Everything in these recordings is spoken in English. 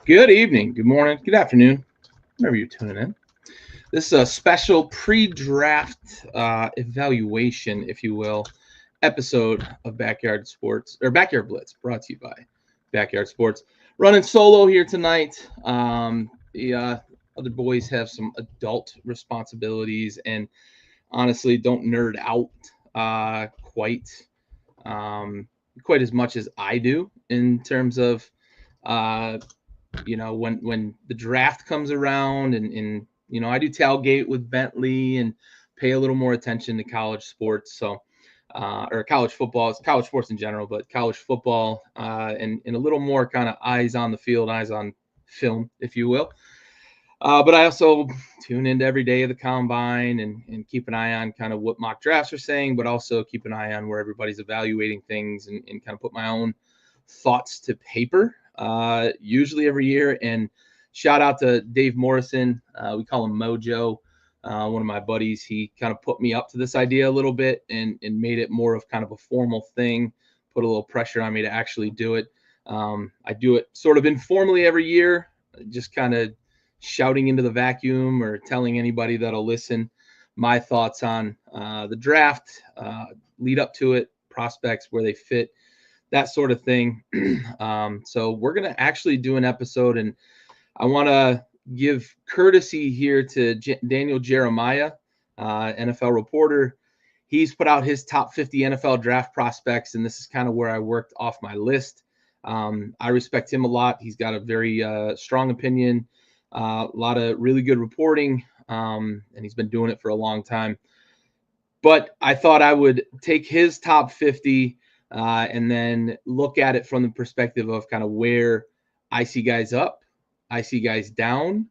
Good evening, good morning, good afternoon, wherever you're tuning in. This is a special pre-draft evaluation, if you will, episode of Backyard Sports or Backyard Blitz, brought to you by Backyard Sports. Running solo here tonight. The other boys have some adult responsibilities, and honestly, don't nerd out quite quite as much as I do in terms of uh, when the draft comes around and I do tailgate with Bentley and pay a little more attention to college sports. So or college football, it's college sports in general, but college football and a little more kind of eyes on the field, eyes on film, if you will. But I also tune into every day of the combine and keep an eye on kind of what mock drafts are saying, but also keep an eye on where everybody's evaluating things and kind of put my own thoughts to paper, usually every year. And shout out to Dave Morrison. We call him Mojo. One of my buddies, he kind of put me up to this idea a little bit and made it more of kind of a formal thing, put a little pressure on me to actually do it. I do it sort of informally every year, just kind of shouting into the vacuum or telling anybody that'll listen my thoughts on the draft, lead up to it, prospects, where they fit, that sort of thing. So we're going to actually do an episode, and I want to give courtesy here to Daniel Jeremiah, NFL reporter. He's put out his top 50 NFL draft prospects, and this is kind of where I worked off my list. I respect him a lot. He's got a very strong opinion, a lot of really good reporting, and he's been doing it for a long time. But I thought I would take his top 50 and then look at it from the perspective of kind of where I see guys up, I see guys down,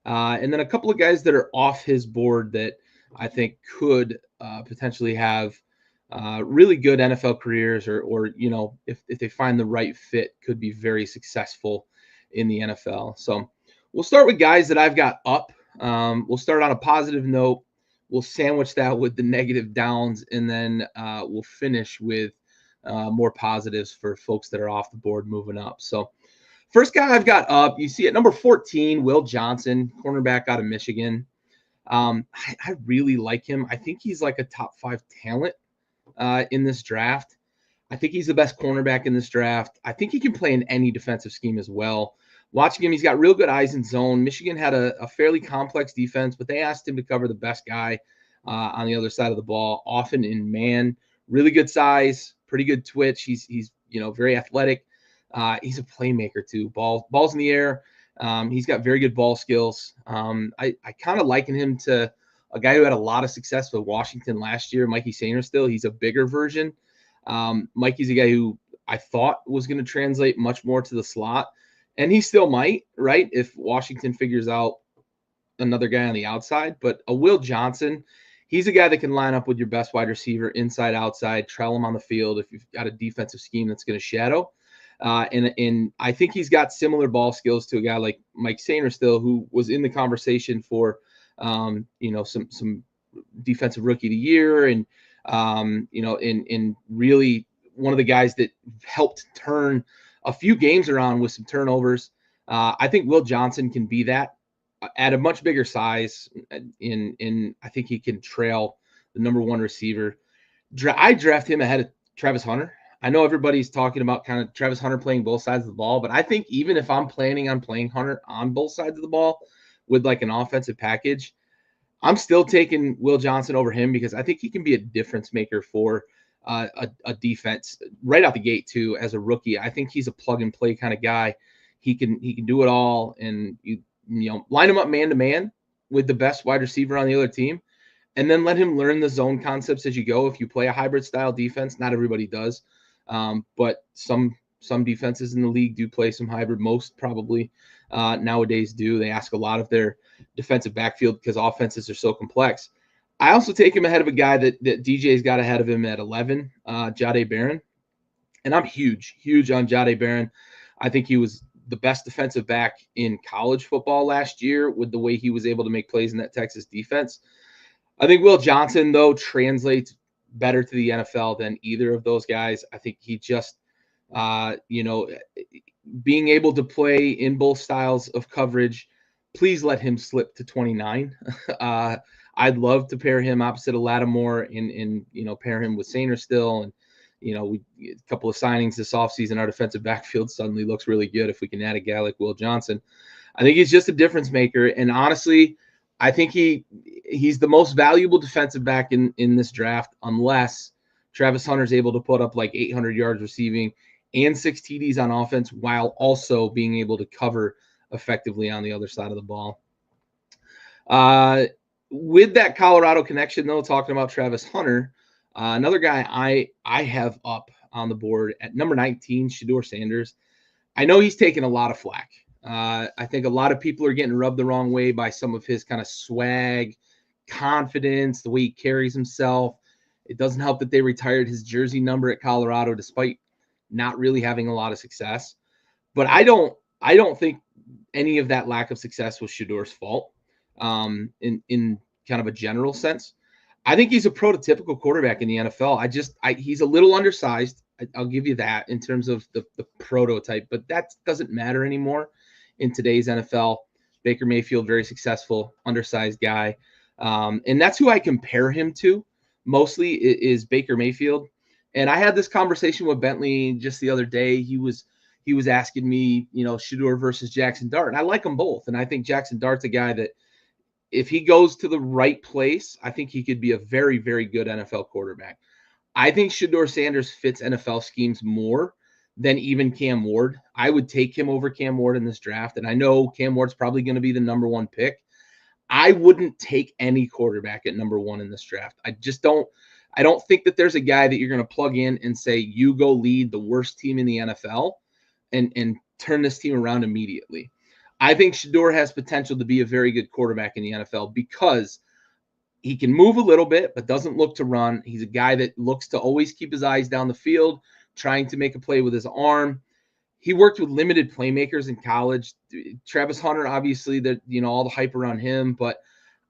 and then a couple of guys that are off his board that I think could potentially have really good NFL careers, or if they find the right fit, could be very successful in the NFL. So we'll start with guys that I've got up. We'll start on a positive note. We'll sandwich that with the negative downs, and then we'll finish with more positives for folks that are off the board moving up. So first guy I've got up, you see at number 14, Will Johnson, cornerback out of Michigan. I really like him. I think he's like a top 5 talent in this draft. I think he's the best cornerback in this draft. I think he can play in any defensive scheme as well. Watching him, he's got real good eyes in zone. Michigan had a fairly complex defense, but they asked him to cover the best guy on the other side of the ball, often in man. Really good size, pretty good twitch. He's very athletic. He's a playmaker too. Balls in the air. He's got very good ball skills. I kind of liken him to a guy who had a lot of success with Washington last year, Mikey Sainristil. He's a bigger version. Mikey's a guy who I thought was going to translate much more to the slot, and he still might, right, if Washington figures out another guy on the outside. But a Will Johnson, he's a guy that can line up with your best wide receiver inside, outside, trail him on the field if you've got a defensive scheme that's going to shadow. And I think he's got similar ball skills to a guy like Mike Sainristil, who was in the conversation for some defensive rookie of the year, and in really one of the guys that helped turn a few games around with some turnovers. I think Will Johnson can be that at a much bigger size. In I think he can trail the number one receiver. I draft him ahead of Travis Hunter. I know everybody's talking about kind of Travis Hunter playing both sides of the ball, but I think even if I'm planning on playing Hunter on both sides of the ball with like an offensive package, I'm still taking Will Johnson over him because I think he can be a difference maker for a defense right out the gate too. As a rookie, I think he's a plug and play kind of guy. He can do it all, and you line him up man to man with the best wide receiver on the other team, and then let him learn the zone concepts as you go. If you play a hybrid style defense, not everybody does, but some defenses in the league do play some hybrid. Most probably nowadays do. They ask a lot of their defensive backfield because offenses are so complex. I also take him ahead of a guy that DJ's got ahead of him at 11, Jahdae Barron. And I'm huge on Jahdae Barron. I think he was the best defensive back in college football last year with the way he was able to make plays in that Texas defense. I think Will Johnson, though, translates better to the NFL than either of those guys. I think he just, being able to play in both styles of coverage, please let him slip to 29. I'd love to pair him opposite of Lattimore and pair him with Sainer still. And, a couple of signings this offseason, our defensive backfield suddenly looks really good if we can add a guy like Will Johnson. I think he's just a difference maker. And honestly, I think he's the most valuable defensive back in this draft, unless Travis Hunter's able to put up like 800 yards receiving and 6 TDs on offense while also being able to cover effectively on the other side of the ball. With that Colorado connection, though, talking about Travis Hunter, another guy I have up on the board at number 19, Shedeur Sanders. I know he's taken a lot of flack. I think a lot of people are getting rubbed the wrong way by some of his kind of swag, confidence, the way he carries himself. It doesn't help that they retired his jersey number at Colorado despite not really having a lot of success. But I don't think any of that lack of success was Shedeur's fault in kind of a general sense. I think he's a prototypical quarterback in the NFL. He's a little undersized. I'll give you that in terms of the prototype, but that doesn't matter anymore in today's NFL. Baker Mayfield, very successful, undersized guy. And that's who I compare him to mostly is Baker Mayfield. And I had this conversation with Bentley just the other day. He was asking me, Shedeur versus Jackson Dart. And I like them both. And I think Jackson Dart's a guy that if he goes to the right place, I think he could be a very, very good NFL quarterback. I think Shedeur Sanders fits NFL schemes more than even Cam Ward. I would take him over Cam Ward in this draft. And I know Cam Ward's probably going to be the number 1 pick. I wouldn't take any quarterback at number 1 in this draft. I don't think that there's a guy that you're going to plug in and say, you go lead the worst team in the NFL and turn this team around immediately. I think Shedeur has potential to be a very good quarterback in the NFL because he can move a little bit, but doesn't look to run. He's a guy that looks to always keep his eyes down the field, trying to make a play with his arm. He worked with limited playmakers in college. Travis Hunter, obviously, all the hype around him, but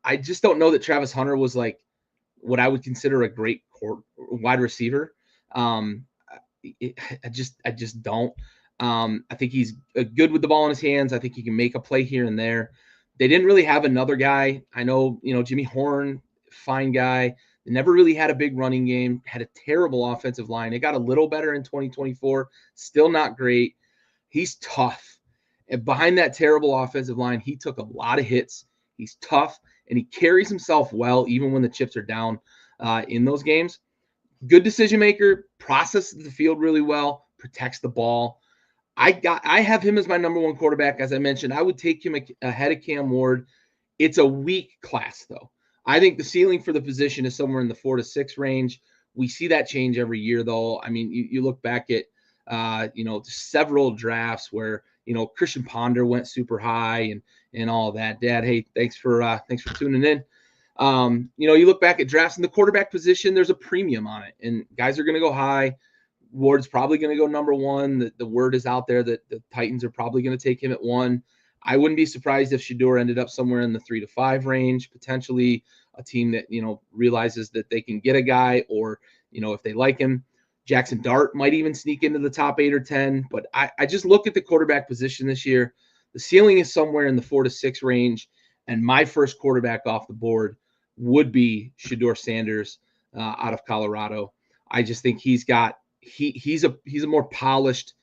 I just don't know that Travis Hunter was like what I would consider a great wide receiver. I just don't. I think he's good with the ball in his hands. I think he can make a play here and there. They didn't really have another guy. I know, Jimmy Horn, fine guy. They never really had a big running game, had a terrible offensive line. It got a little better in 2024, still not great. He's tough. And behind that terrible offensive line, he took a lot of hits. He's tough, and he carries himself well, even when the chips are down in those games. Good decision maker, processes the field really well, protects the ball. I have him as my number 1 quarterback. As I mentioned, I would take him ahead of Cam Ward. It's a weak class, though. I think the ceiling for the position is somewhere in the 4 to 6 range. We see that change every year, though. I mean, you look back at, several drafts where, Christian Ponder went super high and all that. Dad, hey, thanks for tuning in. You look back at drafts in the quarterback position, there's a premium on it, and guys are going to go high. Ward's probably going to go number 1. The word is out there that the Titans are probably going to take him at 1. I wouldn't be surprised if Shedeur ended up somewhere in the 3 to 5 range, potentially a team that, realizes that they can get a guy or, if they like him. Jackson Dart might even sneak into the top 8 or 10. But I just look at the quarterback position this year. The ceiling is somewhere in the 4 to 6 range. And my first quarterback off the board would be Shedeur Sanders out of Colorado. I just think he's a more polished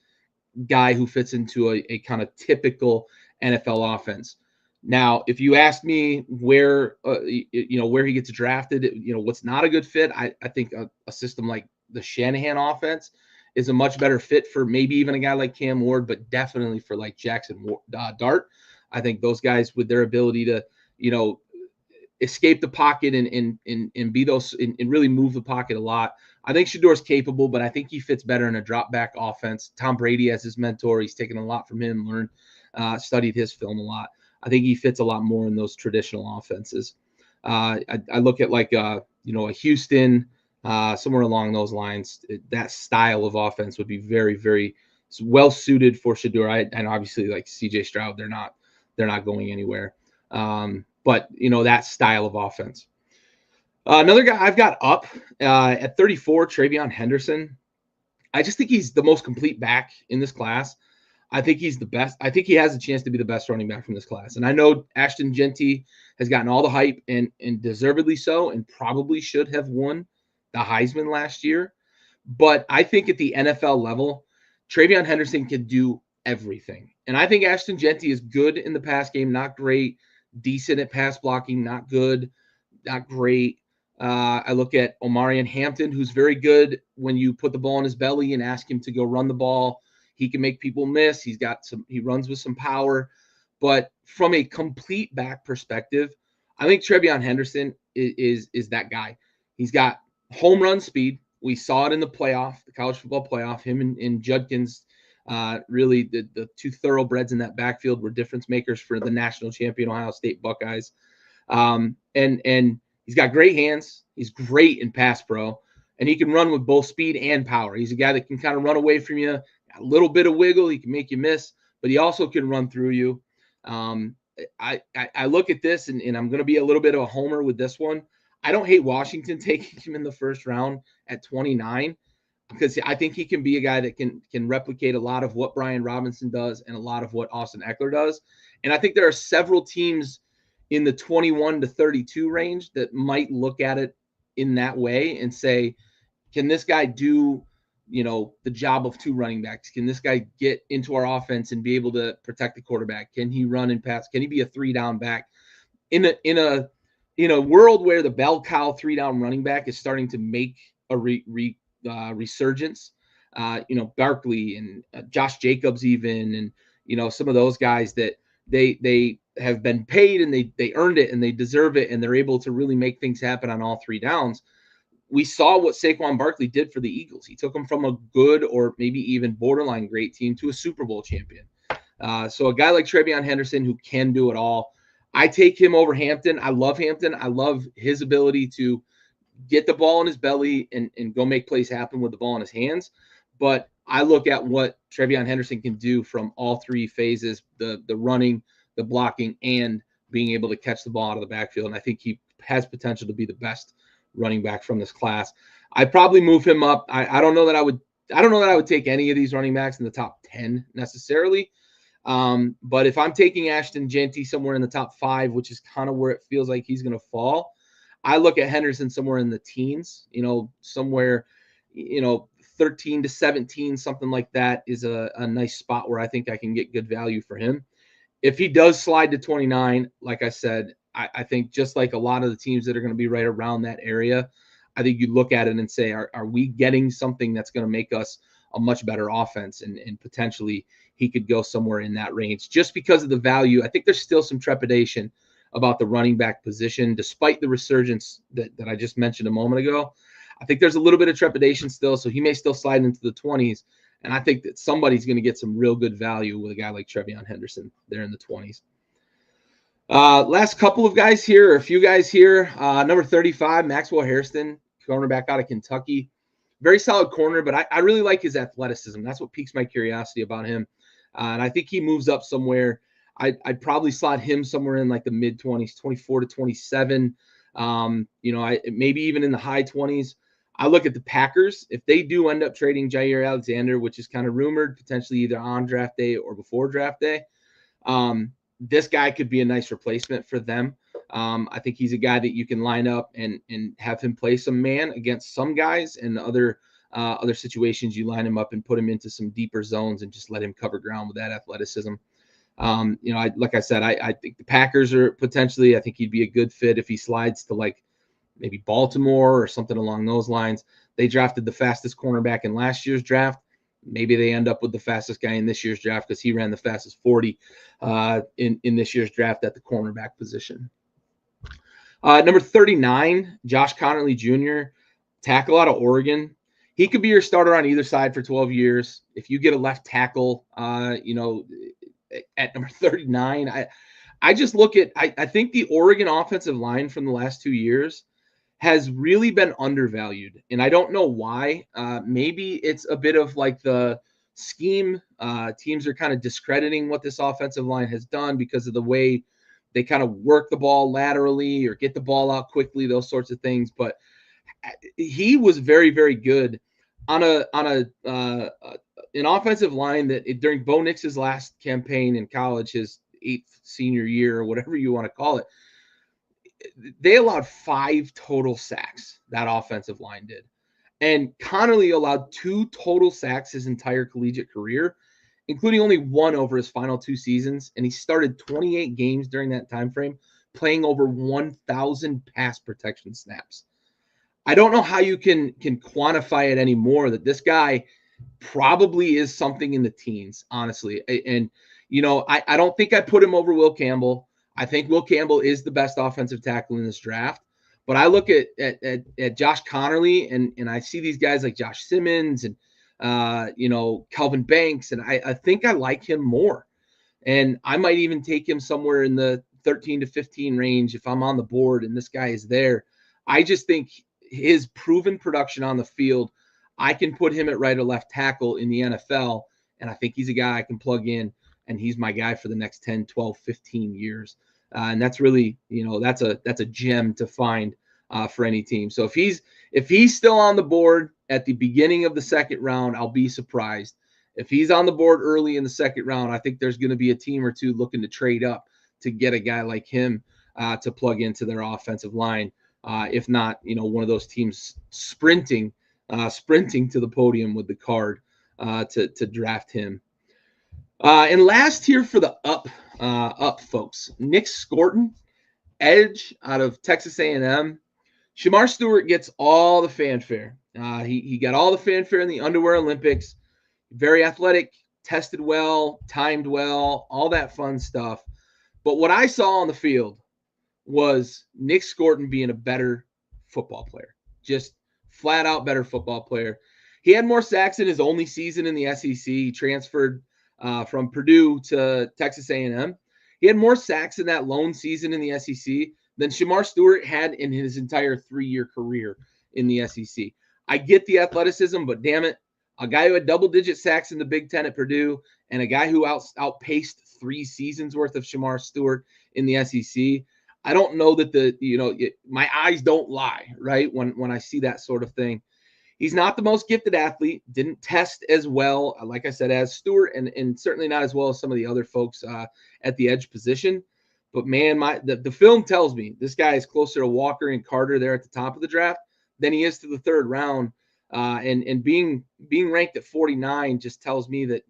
guy who fits into a kind of typical NFL offense. Now, if you ask me where he gets drafted, what's not a good fit, I think a system like the Shanahan offense is a much better fit for maybe even a guy like Cam Ward, but definitely for like Jackson Dart. I think those guys with their ability to, escape the pocket and be those and really move the pocket a lot. I think Shedeur's capable, but I think he fits better in a drop back offense. Tom Brady as his mentor, he's taken a lot from him, studied his film a lot. I think he fits a lot more in those traditional offenses. I look at like a Houston, somewhere along those lines. That style of offense would be very, very well suited for Shedeur. And obviously, like CJ Stroud, they're not going anywhere. But that style of offense. Another guy I've got up at 34, Travion Henderson. I just think he's the most complete back in this class. I think he's the best. I think he has a chance to be the best running back from this class. And I know Ashton Genty has gotten all the hype and deservedly so, and probably should have won the Heisman last year. But I think at the NFL level, Travion Henderson can do everything. And I think Ashton Genty is good in the pass game, not great, decent at pass blocking, not good, not great. I look at Omarion Hampton, who's very good when you put the ball in his belly and ask him to go run the ball. He can make people miss. He runs with some power. But from a complete back perspective, I think Travion Henderson is that guy. He's got home run speed. We saw it in the playoff, the college football playoff. Him and Judkins, really the two thoroughbreds in that backfield were difference makers for the national champion Ohio State Buckeyes. And he's got great hands. He's great in pass pro, and he can run with both speed and power. He's a guy that can kind of run away from you, a little bit of wiggle. He can make you miss, but he also can run through you. I look at this, and I'm going to be a little bit of a homer with this one. I don't hate Washington taking him in the first round at 29 because I think he can be a guy that can replicate a lot of what Brian Robinson does and a lot of what Austin Eckler does. And I think there are several teams in the 21 to 32 range that might look at it in that way and say, can this guy do, the job of two running backs? Can this guy get into our offense and be able to protect the quarterback? Can he run and pass? Can he be a 3-down back in a world where the bell cow 3-down running back is starting to make a resurgence? Barkley and Josh Jacobs even, and some of those guys that they have been paid and they earned it and they deserve it, and they're able to really make things happen on all 3 downs. We saw what Saquon Barkley did for the Eagles. He took them from a good or maybe even borderline great team to a Super Bowl champion. So a guy like Travion Henderson who can do it all, I take him over Hampton. I love Hampton. I love his ability to get the ball in his belly and go make plays happen with the ball in his hands. But I look at what Travion Henderson can do from all 3 phases, the running, the blocking, and being able to catch the ball out of the backfield. And I think he has potential to be the best running back from this class. I'd probably move him up. I don't know that I would take any of these running backs in the top 10 necessarily. But if I'm taking Ashton Genty somewhere in the top 5, which is kind of where it feels like he's going to fall, I look at Henderson somewhere in the teens, somewhere, 13 to 17, something like that is a nice spot where I think I can get good value for him. If he does slide to 29, like I said, I think just like a lot of the teams that are going to be right around that area, I think you look at it and say, are we getting something that's going to make us a much better offense? And potentially he could go somewhere in that range just because of the value. I think there's still some trepidation about the running back position, despite the resurgence that I just mentioned a moment ago. I think there's a little bit of trepidation still, so he may still slide into the 20s. And I think that somebody's going to get some real good value with a guy like Travion Henderson there in the 20s. Last couple of guys here, or a few guys here. Number 35, Maxwell Hairston, cornerback out of Kentucky. Very solid corner, but I really like his athleticism. That's what piques my curiosity about him. And I think he moves up somewhere. I'd probably slot him somewhere in like the mid-20s, 24 to 27. Maybe even in the high 20s. I look at the Packers. If they do end up trading Jair Alexander, which is kind of rumored, potentially either on draft day or before draft day, this guy could be a nice replacement for them. I think he's a guy that you can line up and have him play some man against some guys, and other situations you line him up and put him into some deeper zones and just let him cover ground with that athleticism. Like I said, I think the Packers are potentially, I think he'd be a good fit if he slides to like maybe Baltimore or something along those lines. They drafted the fastest cornerback in last year's draft. Maybe they end up with the fastest guy in this year's draft because he ran the fastest 40 in this year's draft at the cornerback position. Number 39, Josh Connerly Jr., tackle out of Oregon. He could be your starter on either side for 12 years. If you get a left tackle, at number 39, I just look at, I think the Oregon offensive line from the last 2 years has really been undervalued. And I don't know why. Maybe it's a bit of like the scheme. Teams are kind of discrediting what this offensive line has done because of the way they kind of work the ball laterally or get the ball out quickly, those sorts of things. But he was very, very good on a an offensive line that during Bo Nix's last campaign in college, his 8th senior year or whatever you want to call it, they allowed 5 total sacks. That offensive line did. And Connerly allowed 2 total sacks his entire collegiate career, including only 1 over his final 2 seasons. And he started 28 games during that time frame, playing over 1,000 pass protection snaps. I don't know how you can quantify it anymore that this guy probably is something in the teens, honestly. And, I don't think I put him over Will Campbell. I think Will Campbell is the best offensive tackle in this draft. But I look at Josh Connerly and I see these guys like Josh Simmons and, Calvin Banks, and I think I like him more. And I might even take him somewhere in the 13 to 15 range if I'm on the board and this guy is there. I just think his proven production on the field, I can put him at right or left tackle in the NFL, and I think he's a guy I can plug in, and he's my guy for the next 10, 12, 15 years. And that's really, that's a gem to find for any team. So if he's still on the board at the beginning of the second round, I'll be surprised. If he's on the board early in the second round, I think there's going to be a team or two looking to trade up to get a guy like him to plug into their offensive line. If not, one of those teams sprinting to the podium with the card to draft him. And last here for the up folks, Nick Scorton, edge out of Texas A&M. Shamar Stewart gets all the fanfare. He got all the fanfare in the Underwear Olympics. Very athletic, tested well, timed well, all that fun stuff. But what I saw on the field was Nick Scorton being a better football player, just flat out better football player. He had more sacks in his only season in the SEC. He transferred from Purdue to Texas A&M. He had more sacks in that lone season in the SEC than Shamar Stewart had in his entire 3-year career in the SEC. I get the athleticism, but damn it, a guy who had double-digit sacks in the Big Ten at Purdue and a guy who outpaced 3 seasons worth of Shamar Stewart in the SEC, I don't know that my eyes don't lie, right, when I see that sort of thing. He's not the most gifted athlete, didn't test as well, like I said, as Stewart, and certainly not as well as some of the other folks at the edge position. But, man, the film tells me this guy is closer to Walker and Carter there at the top of the draft than he is to the third round. And being ranked at 49 just tells me that,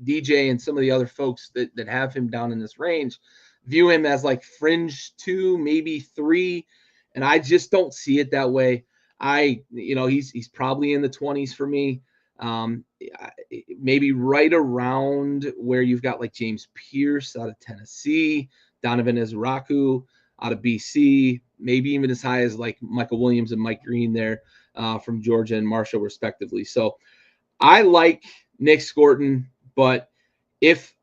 DJ and some of the other folks that have him down in this range view him as like fringe 2, maybe 3. And I just don't see it that way. He's probably in the 20s for me. Maybe right around where you've got like James Pierce out of Tennessee, Donovan Ezraku out of BC, maybe even as high as like Michael Williams and Mike Green there from Georgia and Marshall respectively. So I like Nick Scorton, but if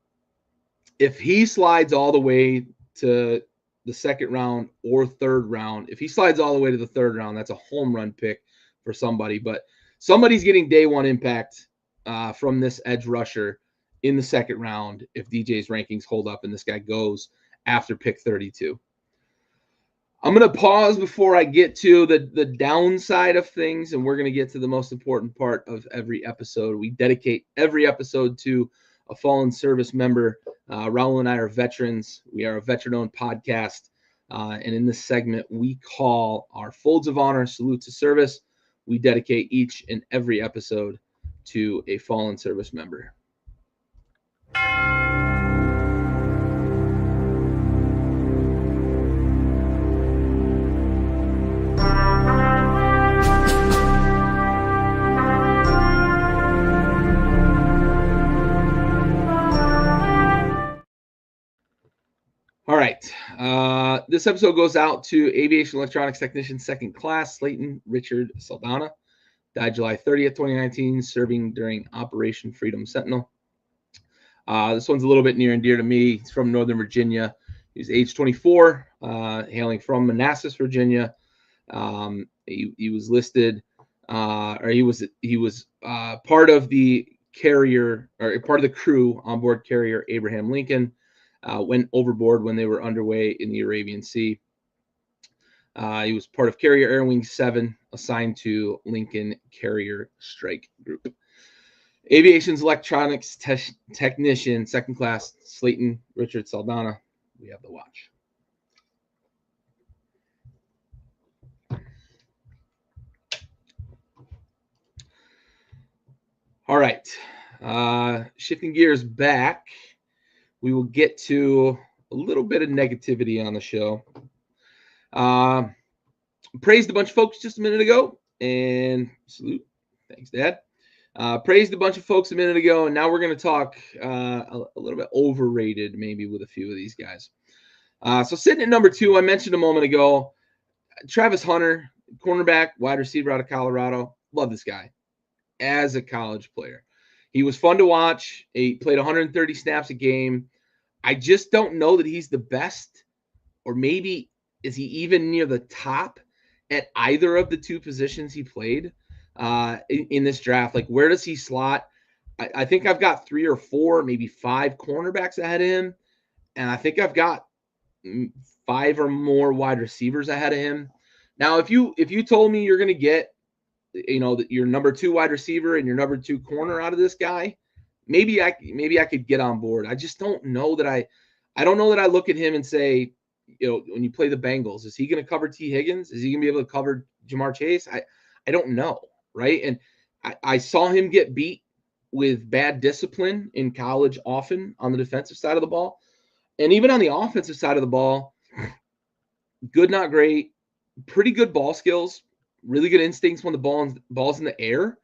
he slides all the way to the second round or third round, if he slides all the way to the third round, that's a home run pick for somebody. But somebody's getting day one impact from this edge rusher in the second round if DJ's rankings hold up and this guy goes after pick 32. I'm going to pause before I get to the downside of things, and we're going to get to the most important part of every episode. We dedicate every episode to a fallen service member. Raul and I are veterans. We are a veteran-owned podcast, and in this segment, we call our Folds of Honor Salute to Service. We dedicate each and every episode to a fallen service member. All right. This episode goes out to Aviation Electronics Technician Second Class Slayton Richard Saldana. Died July 30th, 2019, serving during Operation Freedom Sentinel. This one's a little bit near and dear to me. He's from Northern Virginia. He's age 24, hailing from Manassas, Virginia. He was listed, or he was part of the carrier, or part of the crew on board carrier Abraham Lincoln. Went overboard when they were underway in the Arabian Sea. He was part of Carrier Air Wing 7, assigned to Lincoln Carrier Strike Group. Aviation's electronics technician, second class, Slayton Richard Saldana. We have the watch. All right. Shifting gears back, we will get to a little bit of negativity on the show. Praised a bunch of folks just a minute ago, and salute. Thanks, Dad. Praised a bunch of folks a minute ago, and now we're going to talk a little bit overrated maybe with a few of these guys. So sitting at number 2, I mentioned a moment ago, Travis Hunter, cornerback, wide receiver out of Colorado. Love this guy as a college player. He was fun to watch. He played 130 snaps a game. I just don't know that he's the best, or maybe is he even near the top at either of the 2 positions he played in this draft. Like, where does he slot? I think I've got 3 or 4, maybe 5 cornerbacks ahead of him, and I think I've got 5 or more wide receivers ahead of him. Now, if you told me you're going to get, your number 2 wide receiver and your number 2 corner out of this guy, maybe I could get on board. I just don't know that I don't know that I look at him and say, when you play the Bengals, is he going to cover T. Higgins? Is he going to be able to cover Jamar Chase? I don't know, right? And I saw him get beat with bad discipline in college often on the defensive side of the ball. And even on the offensive side of the ball, good, not great, pretty good ball skills, really good instincts when the ball's in the air.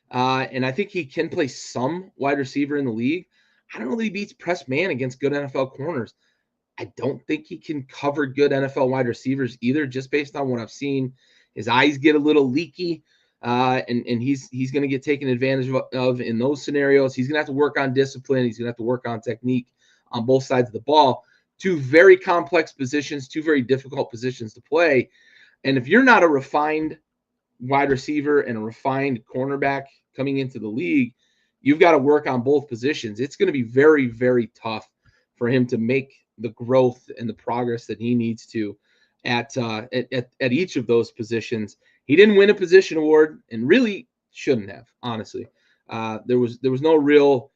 And I think he can play some wide receiver in the league. I don't know that he beats press man against good NFL corners. I don't think he can cover good NFL wide receivers either, just based on what I've seen. His eyes get a little leaky, and he's going to get taken advantage of in those scenarios. He's going to have to work on discipline. He's going to have to work on technique on both sides of the ball. 2 very complex positions, 2 very difficult positions to play. And if you're not a refined wide receiver and a refined cornerback coming into the league, you've got to work on both positions. It's going to be very, very tough for him to make the growth and the progress that he needs to at each of those positions. He didn't win a position award and really shouldn't have, honestly. There was no real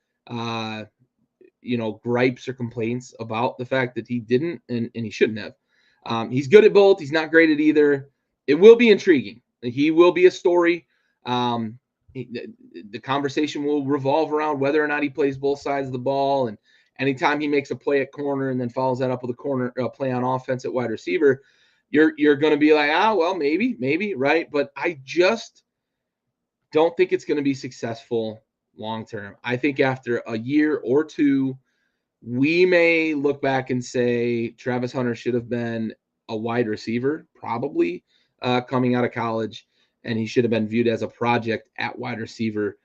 gripes or complaints about the fact that he didn't, and he shouldn't have. He's good at both. He's not great at either. It will be intriguing. He will be a story. The conversation will revolve around whether or not he plays both sides of the ball, and anytime he makes a play at corner and then follows that up with a corner play on offense at wide receiver, you're going to be like, well, maybe, right? But I just don't think it's going to be successful long term. I think after a year or 2, we may look back and say Travis Hunter should have been a wide receiver, probably coming out of college, and he should have been viewed as a project at wide receiver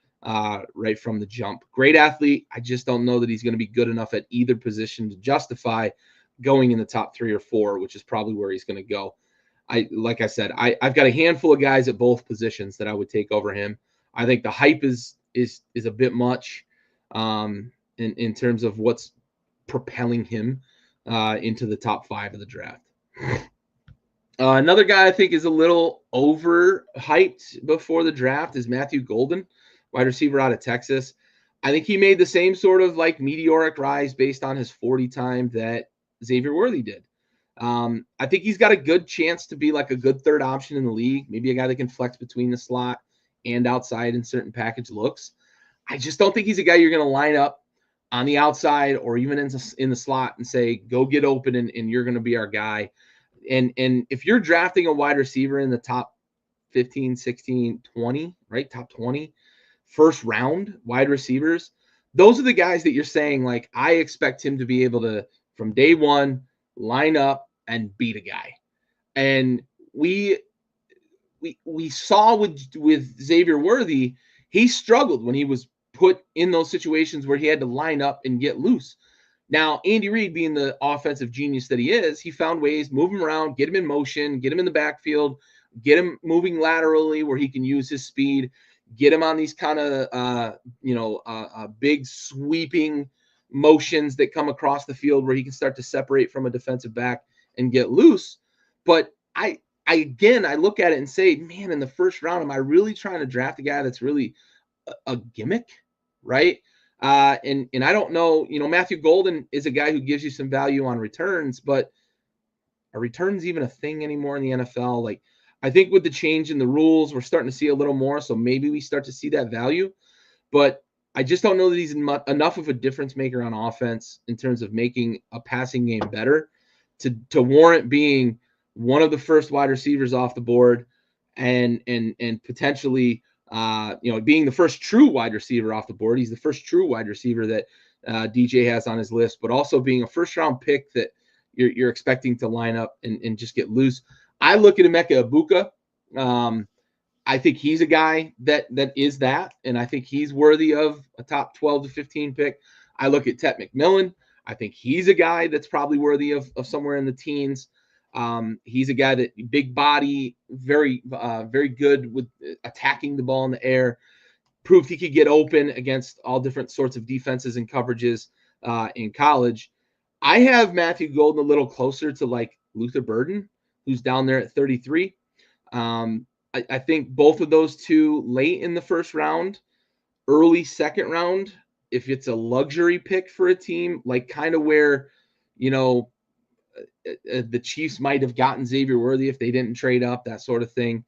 right from the jump. Great athlete. I just don't know that he's going to be good enough at either position to justify going in the top 3 or 4, which is probably where he's going to go. Like I said, I've got a handful of guys at both positions that I would take over him. I think the hype is a bit much in terms of what's propelling him into the top 5 of the draft. Another guy I think is a little overhyped before the draft is Matthew Golden, wide receiver out of Texas. I think he made the same sort of like meteoric rise based on his 40 time that Xavier Worthy did. I think he's got a good chance to be like a good third option in the league, maybe a guy that can flex between the slot and outside in certain package looks. I just don't think he's a guy you're going to line up on the outside or even in the slot and say, go get open and you're going to be our guy. And if you're drafting a wide receiver in the top 15, 16, 20, right? Top 20, first round wide receivers, those are the guys that you're saying, like, I expect him to be able to, from day one, line up and beat a guy. And we saw with Xavier Worthy, he struggled when he was put in those situations where he had to line up and get loose. Now, Andy Reid, being the offensive genius that he is, he found ways, move him around, get him in motion, get him in the backfield, get him moving laterally where he can use his speed, get him on these kind of, big sweeping motions that come across the field where he can start to separate from a defensive back and get loose. But I look at it and say, man, in the first round, am I really trying to draft a guy that's really a gimmick? right? And I don't know, Matthew Golden is a guy who gives you some value on returns, but are returns even a thing anymore in the NFL? Like, I think with the change in the rules, we're starting to see a little more, so maybe we start to see that value. But I just don't know that he's enough of a difference maker on offense in terms of making a passing game better to warrant being one of the first wide receivers off the board and potentially being the first true wide receiver off the board. He's the first true wide receiver that DJ has on his list, but also being a first round pick that you're expecting to line up and just get loose. I look at Emeka Egbuka. I think he's a guy that is that, and I think he's worthy of a top 12 to 15 pick. I look at Tet McMillan. I think he's a guy that's probably worthy of somewhere in the teens. He's a guy that big body, very good with attacking the ball in the air. Proved he could get open against all different sorts of defenses and coverages in college. I have Matthew Golden a little closer to like Luther Burden, who's down there at 33. I think both of those two late in the first round, early second round, if it's a luxury pick for a team, like kind of where, the Chiefs might have gotten Xavier Worthy if they didn't trade up, that sort of thing.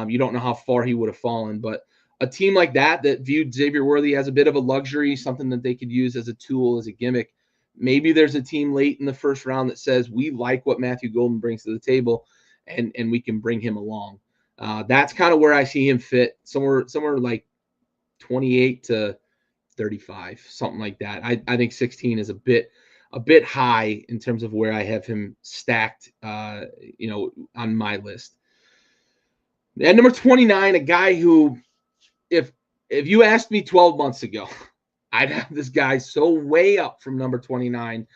You don't know how far he would have fallen, but a team like that viewed Xavier Worthy as a bit of a luxury, something that they could use as a tool, as a gimmick. Maybe there's a team late in the first round that says, we like what Matthew Golden brings to the table and we can bring him along. That's kind of where I see him fit, somewhere like 28 to 35, something like that. I think 16 is a bit high in terms of where I have him stacked, on my list. At number 29, a guy who, if you asked me 12 months ago, I'd have this guy so way up from number 29.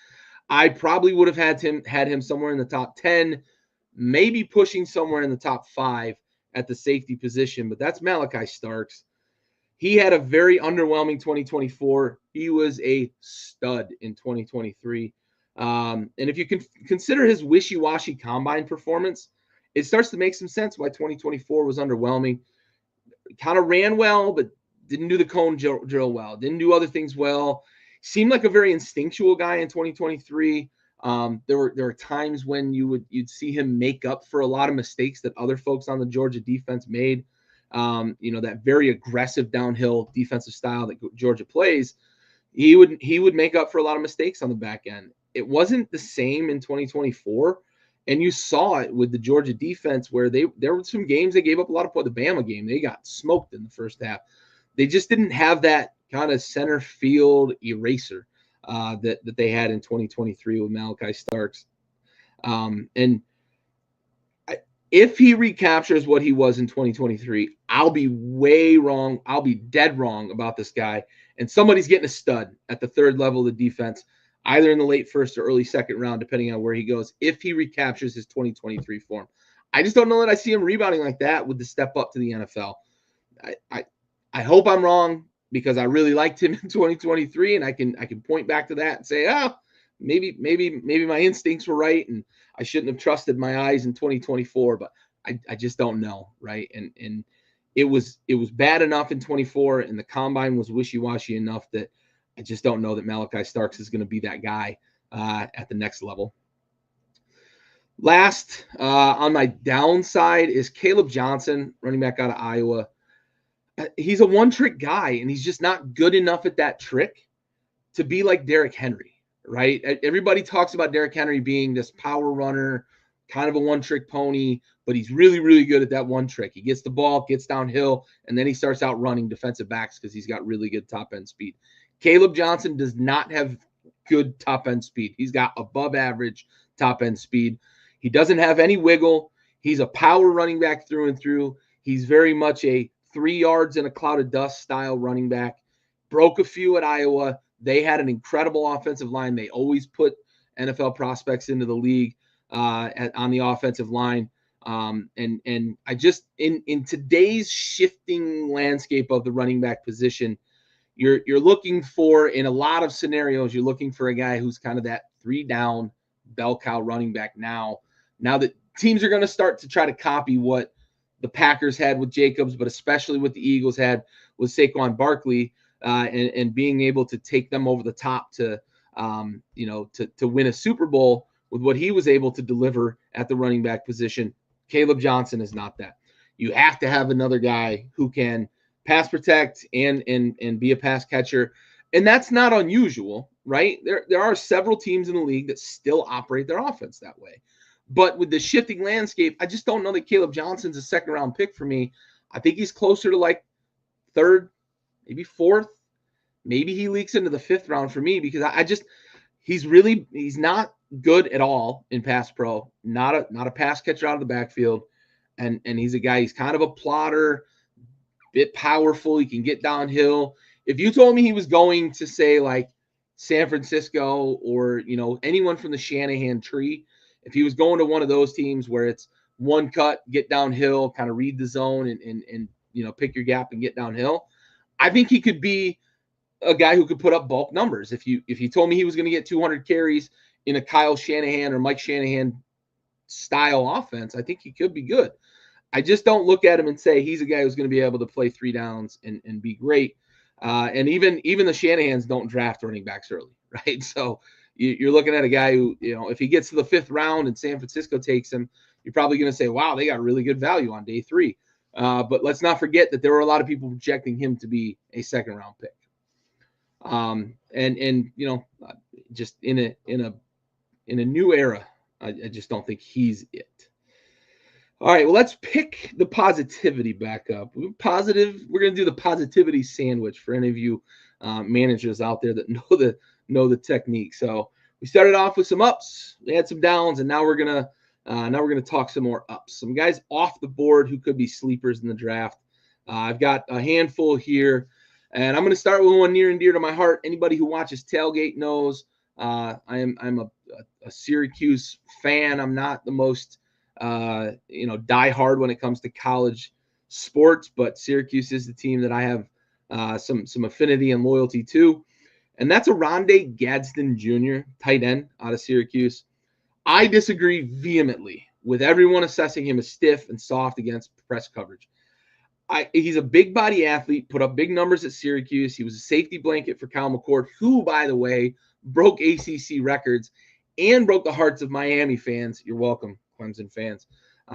I probably would have had him somewhere in the top 10, maybe pushing somewhere in the top 5 at the safety position, but that's Malachi Starks. He had a very underwhelming 2024. He was a stud in 2023. And if you can consider his wishy-washy combine performance, it starts to make some sense why 2024 was underwhelming. Kind of ran well, but didn't do the cone drill well, didn't do other things well. Seemed like a very instinctual guy in 2023. There were times when you'd see him make up for a lot of mistakes that other folks on the Georgia defense made. That very aggressive downhill defensive style that Georgia plays, he would make up for a lot of mistakes on the back end. It wasn't the same in 2024, and you saw it with the Georgia defense where there were some games they gave up a lot of points. The Bama game, they got smoked in the first half. They just didn't have that kind of center field eraser that they had in 2023 with Malachi Starks. And if he recaptures what he was in 2023, I'll be way wrong. I'll be dead wrong about this guy. And somebody's getting a stud at the third level of the defense, either in the late first or early second round, depending on where he goes, if he recaptures his 2023 form. I just don't know that I see him rebounding like that with the step up to the NFL. I hope I'm wrong, because I really liked him in 2023, and I can point back to that and say, maybe my instincts were right, and I shouldn't have trusted my eyes in 2024, but I just don't know, right? And it was bad enough in 24, and the combine was wishy-washy enough that I just don't know that Malachi Starks is going to be that guy at the next level. Last on my downside is Caleb Johnson, running back out of Iowa. He's a one-trick guy, and he's just not good enough at that trick to be like Derrick Henry, right? Everybody talks about Derrick Henry being this power runner, kind of a one-trick pony, but he's really, really good at that one trick. He gets the ball, gets downhill, and then he starts out running defensive backs because he's got really good top-end speed. Caleb Johnson does not have good top-end speed. He's got above-average top-end speed. He doesn't have any wiggle. He's a power running back through and through. He's very much a 3 yards in a cloud of dust style running back. Broke a few at Iowa. They had an incredible offensive line. They always put NFL prospects into the league on the offensive line. And I just, in today's shifting landscape of the running back position, you're looking for, in a lot of scenarios, you're looking for a guy who's kind of that 3-down bell cow running back now that teams are going to start to try to copy what the Packers had with Jacobs, but especially what the Eagles had with Saquon Barkley. and being able to take them over the top to win a Super Bowl with what he was able to deliver at the running back position. Caleb Johnson is not that. You have to have another guy who can pass protect and be a pass catcher. And that's not unusual, right? There are several teams in the league that still operate their offense that way. But with the shifting landscape, I just don't know that Caleb Johnson's a second-round pick for me. I think he's closer to like third, maybe fourth. Maybe he leaks into the fifth round for me because he's not good at all in pass pro. Not a pass catcher out of the backfield. And he's a guy, he's kind of a plotter, bit powerful. He can get downhill. If you told me he was going to say like San Francisco or, anyone from the Shanahan tree, if he was going to one of those teams where it's one cut, get downhill, kind of read the zone and pick your gap and get downhill, I think he could be a guy who could put up bulk numbers. If you told me he was going to get 200 carries in a Kyle Shanahan or Mike Shanahan style offense, I think he could be good. I just don't look at him and say he's a guy who's going to be able to play 3 downs and be great. And even the Shanahans don't draft running backs early, right? So you're looking at a guy who, if he gets to the 5th round and San Francisco takes him, you're probably going to say, wow, they got really good value on day 3. But let's not forget that there were a lot of people projecting him to be a second-round pick. Just in a new era, I just don't think he's it. All right, well, let's pick the positivity back up. We're positive. We're going to do the positivity sandwich for any of you managers out there that know the technique. So we started off with some ups, we had some downs, and now we're gonna talk some more ups. Some guys off the board who could be sleepers in the draft. I've got a handful here, and I'm going to start with one near and dear to my heart. Anybody who watches Tailgate knows I'm a Syracuse fan. I'm not the most die hard when it comes to college sports, but Syracuse is the team that I have some affinity and loyalty to. And that's a Rondé Gadsden Jr., tight end out of Syracuse. I disagree vehemently with everyone assessing him as stiff and soft against press coverage. He's a big body athlete, put up big numbers at Syracuse. He was a safety blanket for Kyle McCord, who, by the way, broke ACC records and broke the hearts of Miami fans. You're welcome, Clemson fans.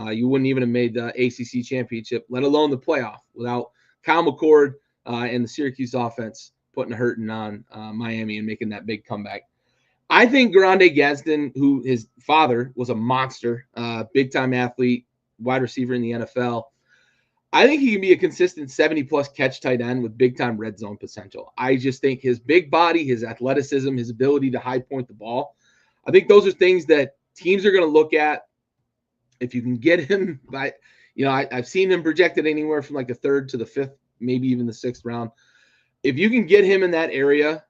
You wouldn't even have made the ACC championship, let alone the playoff, without Kyle McCord and the Syracuse offense putting a hurting on Miami and making that big comeback. I think Rondé Gadsden, who his father was a monster, big-time athlete, wide receiver in the NFL, I think he can be a consistent 70-plus catch tight end with big-time red zone potential. I just think his big body, his athleticism, his ability to high point the ball, I think those are things that teams are going to look at. If you can get him by, I've seen him projected anywhere from like the 3rd to the 5th, maybe even the 6th round. If you can get him in that area,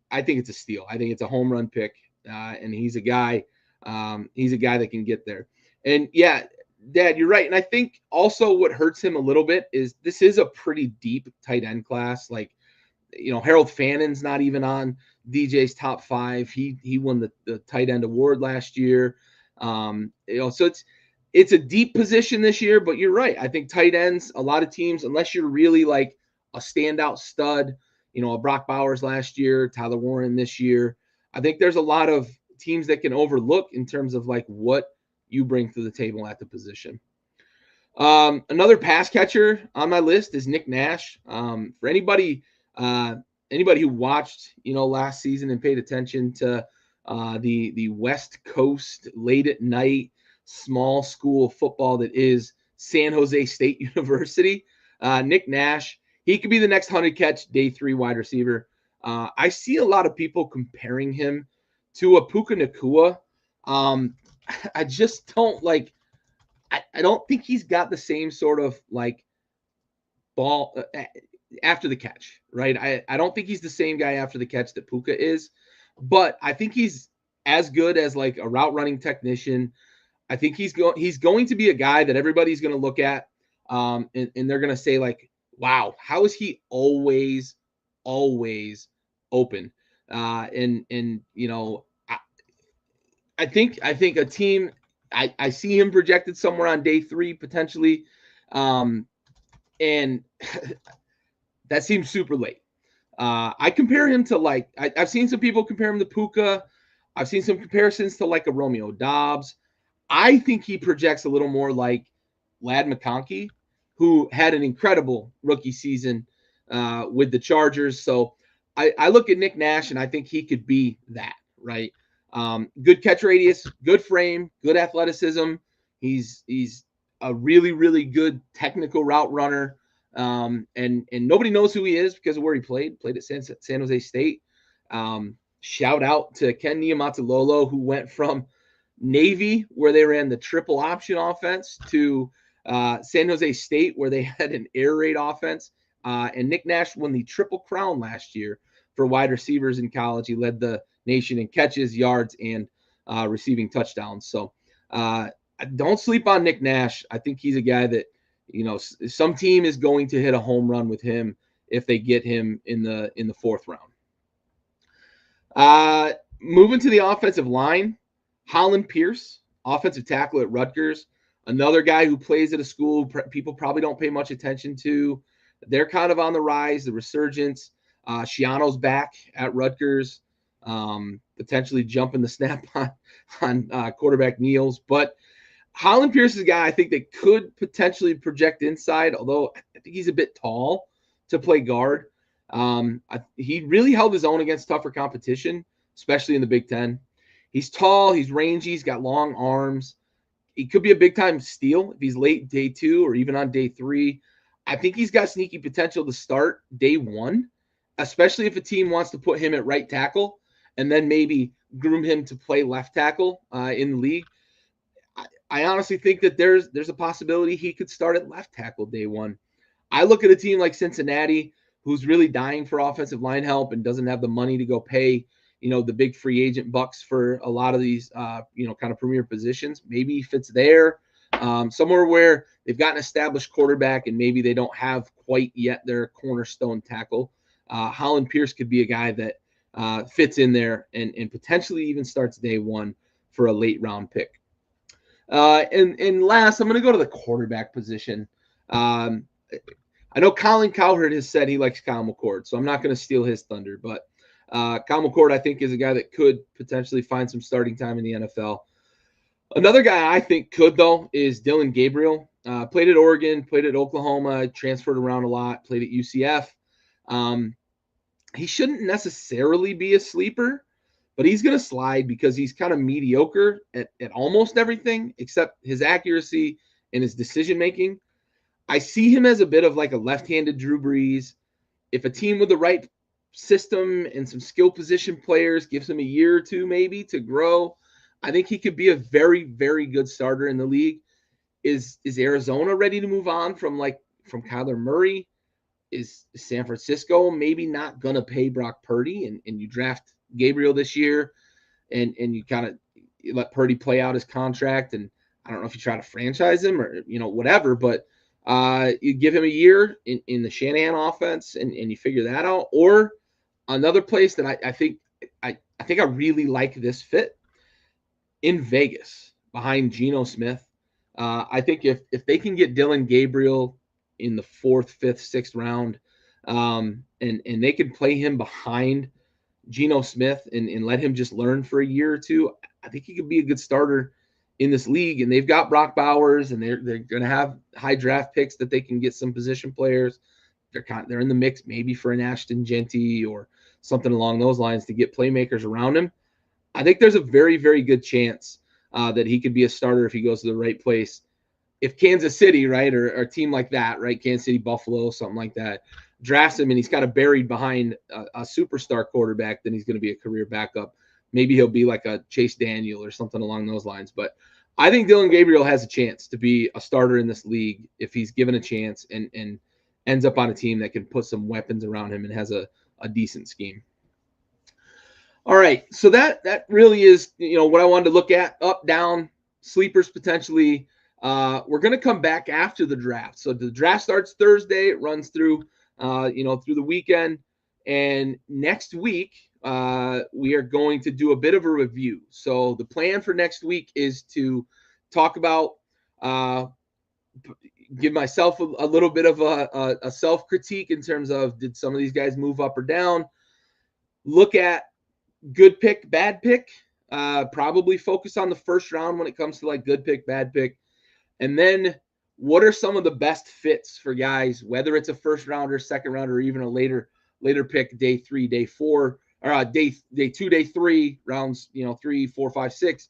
I think it's a steal. I think it's a home run pick, and he's a guy that can get there. And yeah, Dad, you're right. And I think also what hurts him a little bit is this is a pretty deep tight end class. Like, Harold Fannon's not even on DJ's top 5. He won the tight end award last year. So it's a deep position this year, but you're right. I think tight ends, a lot of teams, unless you're really like a standout stud, a Brock Bowers last year, Tyler Warren this year, I think there's a lot of teams that can overlook in terms of like what you bring to the table at the position. Another pass catcher on my list is Nick Nash. For anybody who watched, last season and paid attention to the West Coast late at night small school football that is San Jose State University, Nick Nash, he could be the next 100-catch day 3 wide receiver. I see a lot of people comparing him to a Puka Nacua. I just don't like. I don't think he's got the same sort of like ball after the catch, right? I don't think he's the same guy after the catch that Puka is, but I think he's as good as like a route running technician. I think he's going to be a guy that everybody's going to look at, and they're going to say like, wow, how is he always open? I think a team. I see him projected somewhere on day 3 potentially, and that seems super late. I compare him to I've seen some people compare him to Puka. I've seen some comparisons to like a Romeo Dobbs. I think he projects a little more like Lad McConkey, who had an incredible rookie season with the Chargers. So I look at Nick Nash and I think he could be that, right? Good catch radius, good frame, good athleticism. He's a really, really good technical route runner. And nobody knows who he is because of where he played at San Jose State. Shout out to Ken Niumatalolo, who went from Navy, where they ran the triple option offense, to San Jose State, where they had an air raid offense. And Nick Nash won the Triple Crown last year for wide receivers in college. He led the nation in catches, yards, and receiving touchdowns. So don't sleep on Nick Nash. I think he's a guy that, some team is going to hit a home run with him if they get him in the fourth round. Moving to the offensive line, Holland Pierce, offensive tackle at Rutgers, another guy who plays at a school people probably don't pay much attention to. They're kind of on the rise, the resurgence. Schiano's back at Rutgers, potentially jumping the snap on quarterback Niels. But Holland Pierce is a guy I think that could potentially project inside, although I think he's a bit tall to play guard. He really held his own against tougher competition, especially in the Big Ten. He's tall, he's rangy, he's got long arms. He could be a big-time steal if he's late day 2 or even on day 3. I think he's got sneaky potential to start day 1, especially if a team wants to put him at right tackle and then maybe groom him to play left tackle in the league. I honestly think that there's a possibility he could start at left tackle day 1. I look at a team like Cincinnati, who's really dying for offensive line help and doesn't have the money to go pay, the big free agent bucks for a lot of these, kind of premier positions. Maybe he fits there, somewhere where they've got an established quarterback and maybe they don't have quite yet their cornerstone tackle. Holland Pierce could be a guy that fits in there and potentially even starts day 1 for a late round pick. And last, I'm going to go to the quarterback position. I know Colin Cowherd has said he likes Kyle McCord, so I'm not going to steal his thunder. But Kyle McCord, I think, is a guy that could potentially find some starting time in the NFL. Another guy I think could, though, is Dylan Gabriel. Played at Oregon, played at Oklahoma, transferred around a lot, played at UCF. He shouldn't necessarily be a sleeper, but he's going to slide because he's kind of mediocre at almost everything except his accuracy and his decision-making. I see him as a bit of like a left-handed Drew Brees. If a team with the right system and some skill position players gives him a year or two maybe to grow, I think he could be a very, very good starter in the league. Is Arizona ready to move on from Kyler Murray? Is San Francisco maybe not going to pay Brock Purdy and you draft Gabriel this year and you kind of let Purdy play out his contract? And I don't know if you try to franchise him or, whatever, but you give him a year in the Shanahan offense and you figure that out. Or another place that I think I really like this fit in Vegas behind Geno Smith. I think if they can get Dylan Gabriel in the 4th, 5th, 6th round, and they can play him behind Geno Smith and let him just learn for a year or two, I think he could be a good starter in this league. And they've got Brock Bowers, and they're going to have high draft picks that they can get some position players. They're in the mix maybe for an Ashton Genty or something along those lines to get playmakers around him. I think there's a very, very good chance that he could be a starter if he goes to the right place. If Kansas City, right, or a team like that, right, Kansas City, Buffalo, something like that, drafts him and he's kind of buried behind a superstar quarterback, then he's going to be a career backup. Maybe he'll be like a Chase Daniel or something along those lines. But I think Dylan Gabriel has a chance to be a starter in this league if he's given a chance and ends up on a team that can put some weapons around him and has a decent scheme. All right, so that really is what I wanted to look at. Up, down, sleepers potentially. We're going to come back after the draft. So the draft starts Thursday. It runs through through the weekend. And next week, we are going to do a bit of a review. So the plan for next week is to talk about, give myself a little bit of a self-critique in terms of, did some of these guys move up or down? Look at good pick, bad pick. Probably focus on the first round when it comes to like good pick, bad pick. And then what are some of the best fits for guys, whether it's a first rounder, second rounder, or even a later pick, day 3, day 4, or day 2, day 3, rounds, 3, 4, 5, 6.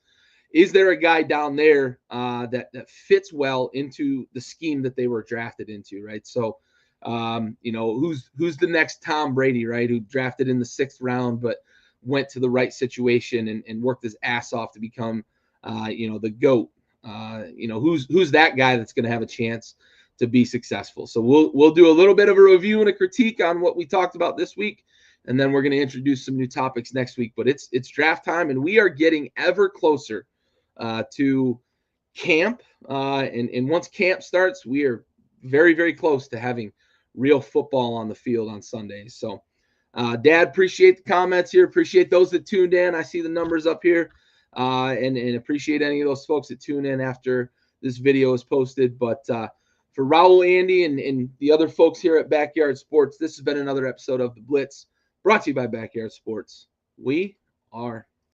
Is there a guy down there that fits well into the scheme that they were drafted into, right? So, who's the next Tom Brady, right? Who drafted in the 6th round, but went to the right situation and worked his ass off to become, the GOAT. Who's that guy that's going to have a chance to be successful? So we'll do a little bit of a review and a critique on what we talked about this week, and then we're going to introduce some new topics next week. But it's draft time, and we are getting ever closer to camp. And once camp starts, we are very, very close to having real football on the field on Sundays. So, Dad, appreciate the comments here. Appreciate those that tuned in. I see the numbers up here. And appreciate any of those folks that tune in after this video is posted. But for Raul, Andy, and the other folks here at Backyard Sports, this has been another episode of The Blitz, brought to you by Backyard Sports. We are